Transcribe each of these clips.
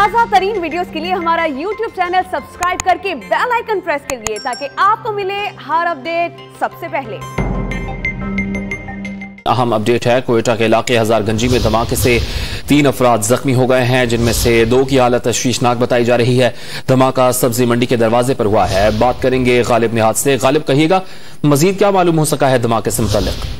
ताज़ा तरीन वीडियोस के लिए हमारा YouTube चैनल सब्सक्राइब करके बेल आइकन प्रेस करिए ताकि आपको मिले हर अपडेट सबसे पहले। अहम अपडेट है, कोयटा के इलाके हजारगंजी में धमाके से 3 अफराद जख्मी हो गए हैं, जिनमें से 2 की हालत तशवीशनाक बताई जा रही है। धमाका सब्जी मंडी के दरवाजे पर हुआ है। बात करेंगे गालिब निहाद से। गालिब, कहिएगा मजीद क्या मालूम हो सका है धमाके से मुतल्लिक?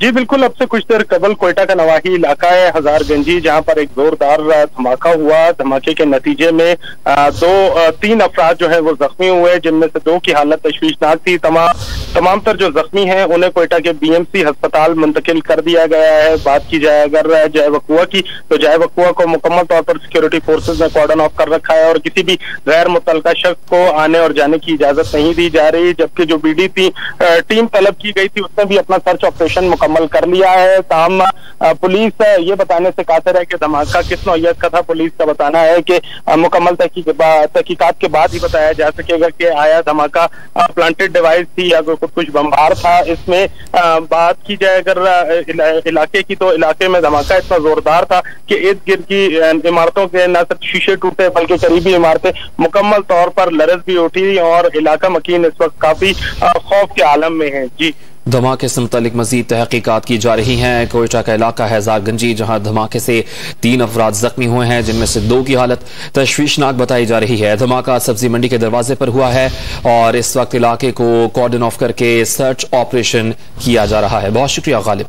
जी बिल्कुल, अब से कुछ देर कबल कोयटा का नवाही इलाका है हजारगंजी, जहां पर एक जोरदार धमाका हुआ। धमाके के नतीजे में 3 अफराद जो है वो जख्मी हुए, जिनमें से 2 की हालत तशवीशनाक थी। तमाम तर जो जख्मी हैं उन्हें कोयटा के BMC अस्पताल मुंतकिल कर दिया गया है। बात की जाए अगर जय वकुआ की, तो जय वकुआ को मुकम्मल तौर पर सिक्योरिटी फोर्सेज ने कॉर्डन ऑफ कर रखा है और किसी भी गैर मुतल्लका शख्स को आने और जाने की इजाजत नहीं दी जा रही। जबकि जो BD टीम तलब की गई थी उसने भी अपना सर्च ऑपरेशन मुकम्मल कर लिया है। ताहम पुलिस ये बताने से कासिर है कि धमाका किस नौयत का था। पुलिस का बताना है कि मुकम्मल तहकीकात के बाद ही बताया जा सकेगा कि आया धमाका प्लांटेड डिवाइस थी या कुछ बमबार था। इसमें बात की जाए अगर इलाके की, तो इलाके में धमाका इतना जोरदार था कि इर्द गिर्द की इमारतों के न सिर्फ शीशे टूटे बल्कि करीबी इमारतें मुकम्मल तौर पर लरज भी उठी और इलाका मकीन इस वक्त काफी खौफ के आलम में है। जी, धमाके से मुतालिक मजीद तहकीकात की जा रही हैं। कोयटा का इलाका है हजारगंजी, जहां धमाके से 3 अफराद जख्मी हुए हैं, जिनमें से 2 की हालत तशवीशनाक बताई जा रही है। धमाका सब्जी मंडी के दरवाजे पर हुआ है और इस वक्त इलाके को कॉर्डन ऑफ करके सर्च ऑपरेशन किया जा रहा है। बहुत शुक्रिया गालिब।